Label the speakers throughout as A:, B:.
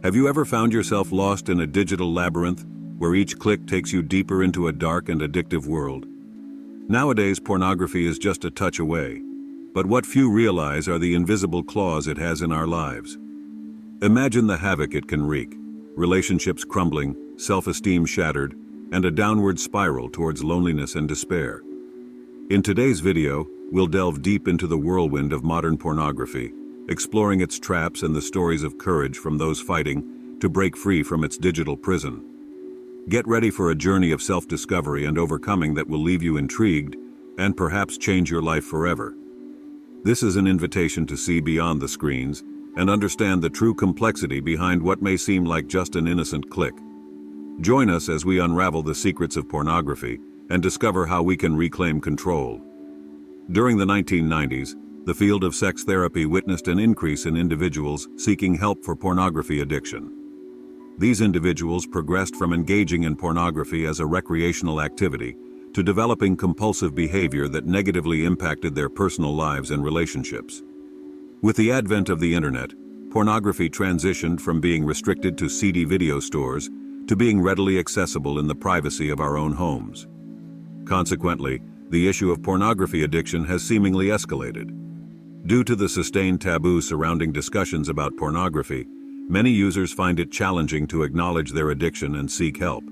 A: Have you ever found yourself lost in a digital labyrinth where each click takes you deeper into a dark and addictive world? Nowadays, pornography is just a touch away, but what few realize are the invisible claws it has in our lives. Imagine the havoc it can wreak: relationships crumbling, self-esteem shattered, and a downward spiral towards loneliness and despair. In today's video, we'll delve deep into the whirlwind of modern pornography, exploring its traps and the stories of courage from those fighting to break free from its digital prison. Get ready for a journey of self-discovery and overcoming that will leave you intrigued and perhaps change your life forever. This is an invitation to see beyond the screens and understand the true complexity behind what may seem like just an innocent click. Join us as we unravel the secrets of pornography and discover how we can reclaim control. During the 1990s, the field of sex therapy witnessed an increase in individuals seeking help for pornography addiction. These individuals progressed from engaging in pornography as a recreational activity to developing compulsive behavior that negatively impacted their personal lives and relationships. With the advent of the internet, pornography transitioned from being restricted to seedy video stores to being readily accessible in the privacy of our own homes. Consequently, the issue of pornography addiction has seemingly escalated. Due to the sustained taboo surrounding discussions about pornography, many users find it challenging to acknowledge their addiction and seek help.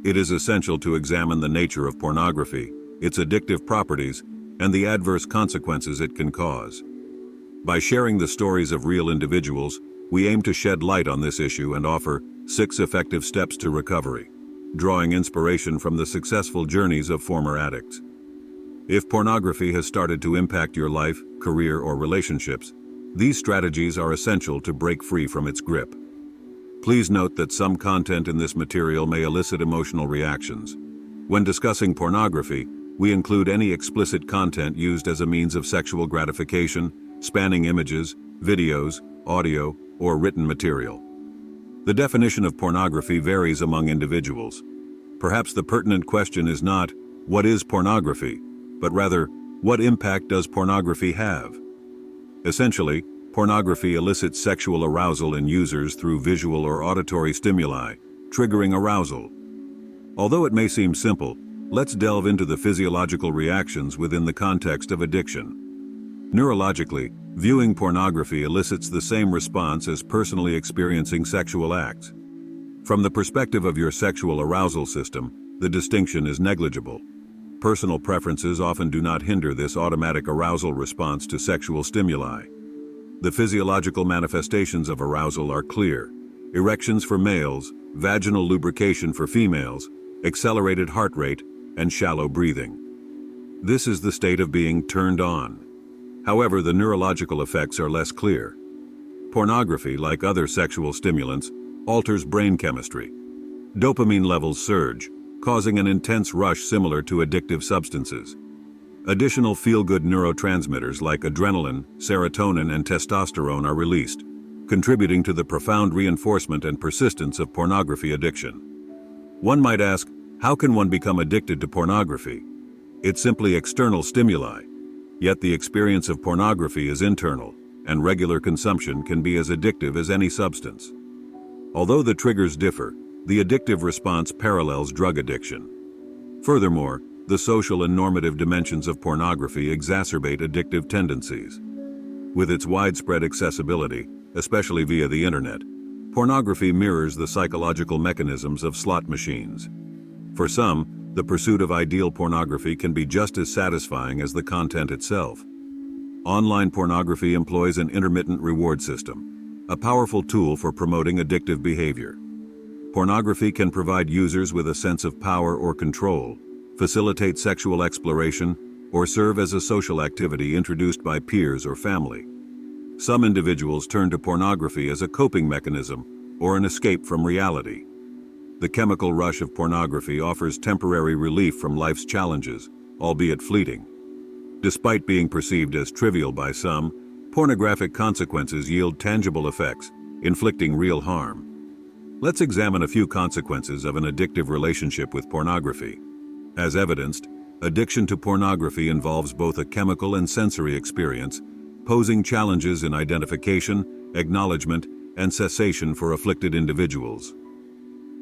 A: It is essential to examine the nature of pornography, its addictive properties, and the adverse consequences it can cause. By sharing the stories of real individuals, we aim to shed light on this issue and offer 6 effective steps to recovery, drawing inspiration from the successful journeys of former addicts. If pornography has started to impact your life, career, or relationships, these strategies are essential to break free from its grip. Please note that some content in this material may elicit emotional reactions. When discussing pornography, we include any explicit content used as a means of sexual gratification, spanning images, videos, audio, or written material. The definition of pornography varies among individuals. Perhaps the pertinent question is not, what is pornography, but rather, what impact does pornography have? Essentially, pornography elicits sexual arousal in users through visual or auditory stimuli, triggering arousal. Although it may seem simple, let's delve into the physiological reactions within the context of addiction. Neurologically, viewing pornography elicits the same response as personally experiencing sexual acts. From the perspective of your sexual arousal system, the distinction is negligible. Personal preferences often do not hinder this automatic arousal response to sexual stimuli. The physiological manifestations of arousal are clear: erections for males, vaginal lubrication for females, accelerated heart rate, and shallow breathing. This is the state of being turned on. However, the neurological effects are less clear. Pornography, like other sexual stimulants, alters brain chemistry. Dopamine levels surge, causing an intense rush similar to addictive substances. Additional feel-good neurotransmitters like adrenaline, serotonin, and testosterone are released, contributing to the profound reinforcement and persistence of pornography addiction. One might ask, how can one become addicted to pornography? It's simply external stimuli. Yet the experience of pornography is internal, and regular consumption can be as addictive as any substance. Although the triggers differ, the addictive response parallels drug addiction. Furthermore, the social and normative dimensions of pornography exacerbate addictive tendencies. With its widespread accessibility, especially via the internet, pornography mirrors the psychological mechanisms of slot machines. For some, the pursuit of ideal pornography can be just as satisfying as the content itself. Online pornography employs an intermittent reward system, a powerful tool for promoting addictive behavior. Pornography can provide users with a sense of power or control, facilitate sexual exploration, or serve as a social activity introduced by peers or family. Some individuals turn to pornography as a coping mechanism or an escape from reality. The chemical rush of pornography offers temporary relief from life's challenges, albeit fleeting. Despite being perceived as trivial by some, pornographic consequences yield tangible effects, inflicting real harm. Let's examine a few consequences of an addictive relationship with pornography. As evidenced, addiction to pornography involves both a chemical and sensory experience, posing challenges in identification, acknowledgement, and cessation for afflicted individuals.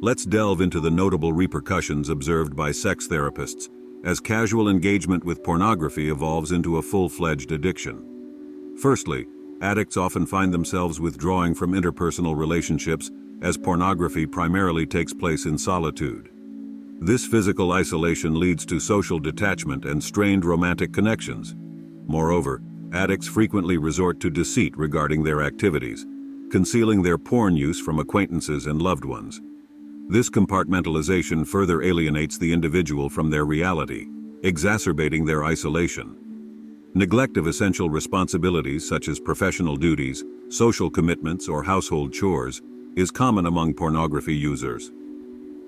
A: Let's delve into the notable repercussions observed by sex therapists as casual engagement with pornography evolves into a full-fledged addiction. Firstly, addicts often find themselves withdrawing from interpersonal relationships as pornography primarily takes place in solitude. This physical isolation leads to social detachment and strained romantic connections. Moreover, addicts frequently resort to deceit regarding their activities, concealing their porn use from acquaintances and loved ones. This compartmentalization further alienates the individual from their reality, exacerbating their isolation. Neglect of essential responsibilities such as professional duties, social commitments, or household chores is common among pornography users.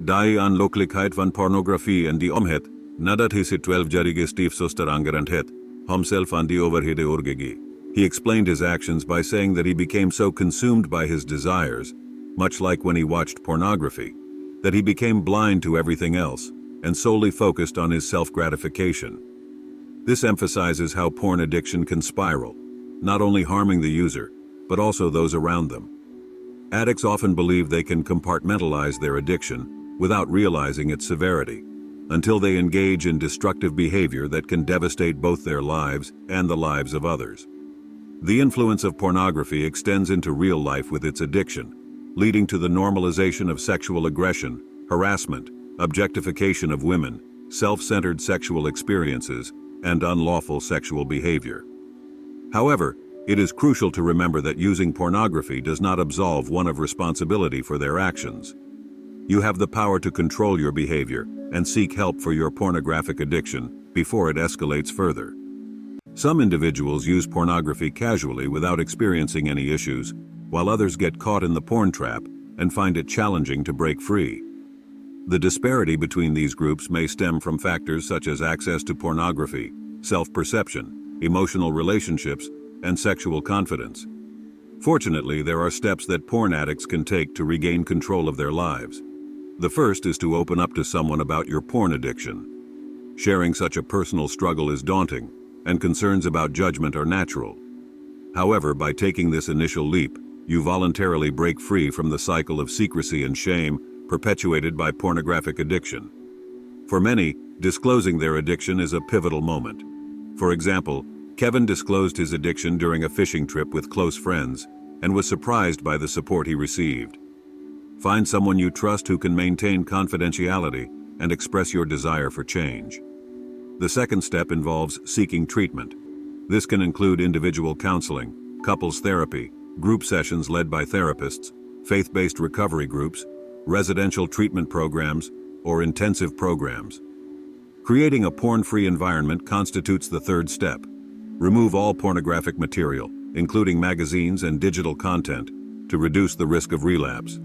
A: Die aanlokkelijkheid van pornografie en die omhet, nadat hij zijn 12-jarige stiefzuster aangerand het, himself aan die overheden overgegeven. He explained his actions by saying that he became so consumed by his desires, much like when he watched pornography, that he became blind to everything else and solely focused on his self-gratification. This emphasizes how porn addiction can spiral, not only harming the user, but also those around them. Addicts often believe they can compartmentalize their addiction without realizing its severity, until they engage in destructive behavior that can devastate both their lives and the lives of others. The influence of pornography extends into real life with its addiction, leading to the normalization of sexual aggression, harassment, objectification of women, self-centered sexual experiences, and unlawful sexual behavior. However, it is crucial to remember that using pornography does not absolve one of responsibility for their actions. You have the power to control your behavior and seek help for your pornographic addiction before it escalates further. Some individuals use pornography casually without experiencing any issues, while others get caught in the porn trap and find it challenging to break free. The disparity between these groups may stem from factors such as access to pornography, self-perception, emotional relationships, and sexual confidence. Fortunately, there are steps that porn addicts can take to regain control of their lives. The first is to open up to someone about your porn addiction. Sharing such a personal struggle is daunting, and concerns about judgment are natural. However, by taking this initial leap, you voluntarily break free from the cycle of secrecy and shame perpetuated by pornographic addiction. For many, disclosing their addiction is a pivotal moment. For example, Kevin disclosed his addiction during a fishing trip with close friends and was surprised by the support he received. Find someone you trust who can maintain confidentiality and express your desire for change. The second step involves seeking treatment. This can include individual counseling, couples therapy, group sessions led by therapists, faith-based recovery groups, residential treatment programs, or intensive programs. Creating a porn-free environment constitutes the third step. Remove all pornographic material, including magazines and digital content, to reduce the risk of relapse.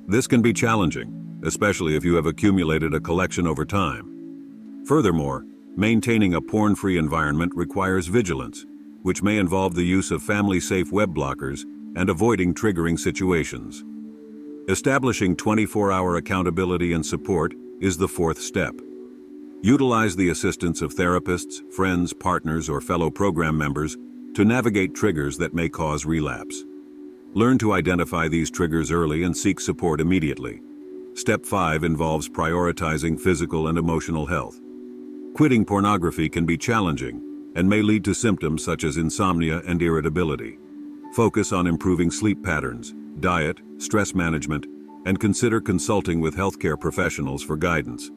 A: This can be challenging, especially if you have accumulated a collection over time. Furthermore, maintaining a porn-free environment requires vigilance, which may involve the use of family-safe web blockers and avoiding triggering situations. Establishing 24-hour accountability and support is the fourth step. Utilize the assistance of therapists, friends, partners, or fellow program members to navigate triggers that may cause relapse. Learn to identify these triggers early and seek support immediately. Step 5 involves prioritizing physical and emotional health. Quitting pornography can be challenging and may lead to symptoms such as insomnia and irritability. Focus on improving sleep patterns, diet, stress management, and consider consulting with healthcare professionals for guidance.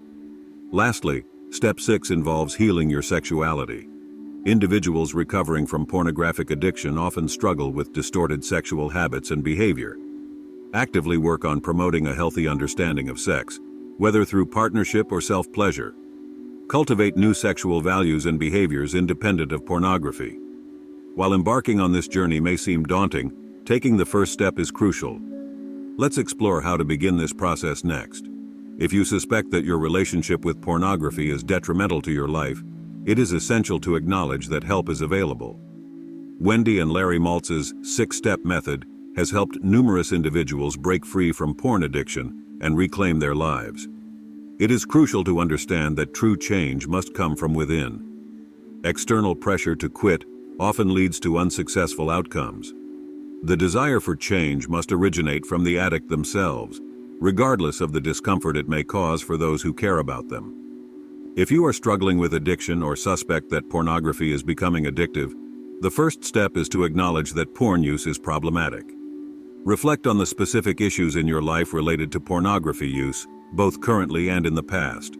A: Lastly, Step 6 involves healing your sexuality. Individuals recovering from pornographic addiction often struggle with distorted sexual habits and behavior. Actively work on promoting a healthy understanding of sex, whether through partnership or self-pleasure. Cultivate new sexual values and behaviors independent of pornography. While embarking on this journey may seem daunting, taking the first step is crucial. Let's explore how to begin this process next. If you suspect that your relationship with pornography is detrimental to your life, it is essential to acknowledge that help is available. Wendy and Larry Maltz's 6-step method has helped numerous individuals break free from porn addiction and reclaim their lives. It is crucial to understand that true change must come from within. External pressure to quit often leads to unsuccessful outcomes. The desire for change must originate from the addict themselves, regardless of the discomfort it may cause for those who care about them. If you are struggling with addiction or suspect that pornography is becoming addictive, the first step is to acknowledge that porn use is problematic. Reflect on the specific issues in your life related to pornography use, both currently and in the past.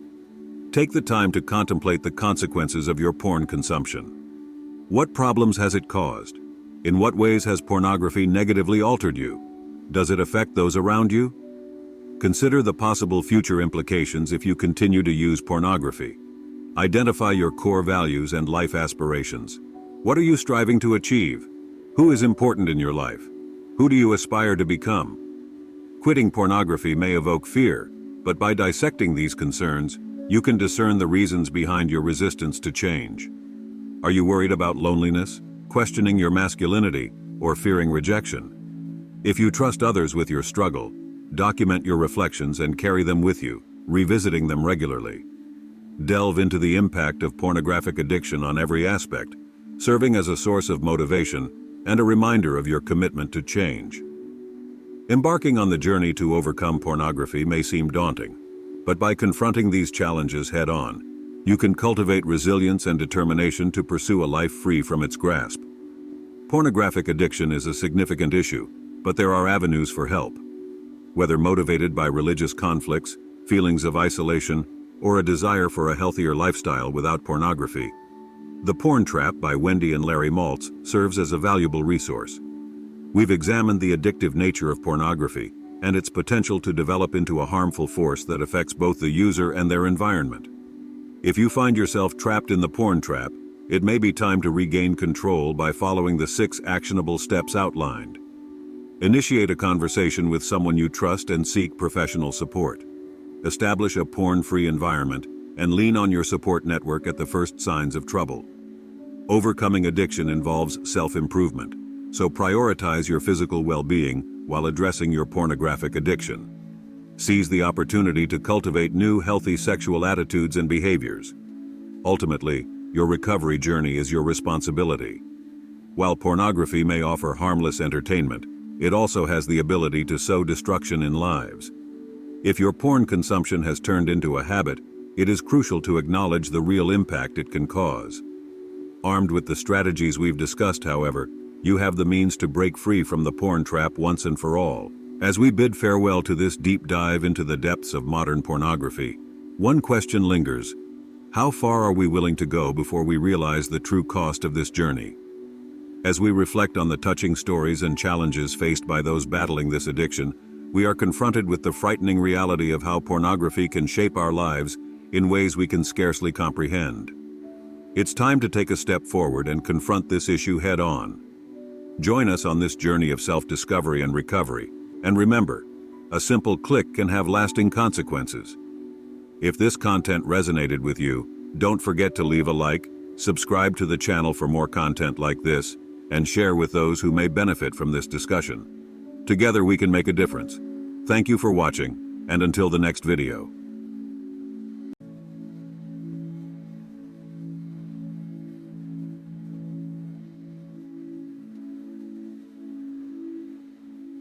A: Take the time to contemplate the consequences of your porn consumption. What problems has it caused? In what ways has pornography negatively altered you? Does it affect those around you? Consider the possible future implications if you continue to use pornography. Identify your core values and life aspirations. What are you striving to achieve? Who is important in your life? Who do you aspire to become? Quitting pornography may evoke fear, but by dissecting these concerns, you can discern the reasons behind your resistance to change. Are you worried about loneliness, questioning your masculinity, or fearing rejection? If you trust others with your struggle, document your reflections and carry them with you, revisiting them regularly. Delve into the impact of pornographic addiction on every aspect, serving as a source of motivation and a reminder of your commitment to change. Embarking on the journey to overcome pornography may seem daunting, but by confronting these challenges head-on, you can cultivate resilience and determination to pursue a life free from its grasp. Pornographic addiction is a significant issue, but there are avenues for help. Whether motivated by religious conflicts, feelings of isolation, or a desire for a healthier lifestyle without pornography, The Porn Trap by Wendy and Larry Maltz serves as a valuable resource. We've examined the addictive nature of pornography and its potential to develop into a harmful force that affects both the user and their environment. If you find yourself trapped in the porn trap, it may be time to regain control by following the 6 actionable steps outlined. Initiate a conversation with someone you trust and seek professional support. Establish a porn-free environment and lean on your support network at the first signs of trouble. Overcoming addiction involves self-improvement, so prioritize your physical well-being while addressing your pornographic addiction. Seize the opportunity to cultivate new healthy sexual attitudes and behaviors. Ultimately, your recovery journey is your responsibility. While pornography may offer harmless entertainment, it also has the ability to sow destruction in lives. If your porn consumption has turned into a habit, it is crucial to acknowledge the real impact it can cause. Armed with the strategies we've discussed, however, you have the means to break free from the porn trap once and for all. As we bid farewell to this deep dive into the depths of modern pornography, one question lingers: how far are we willing to go before we realize the true cost of this journey? As we reflect on the touching stories and challenges faced by those battling this addiction, we are confronted with the frightening reality of how pornography can shape our lives in ways we can scarcely comprehend. It's time to take a step forward and confront this issue head-on. Join us on this journey of self-discovery and recovery, and remember, a simple click can have lasting consequences. If this content resonated with you, don't forget to leave a like, subscribe to the channel for more content like this, and share with those who may benefit from this discussion. Together we can make a difference. Thank you for watching, and until the next video.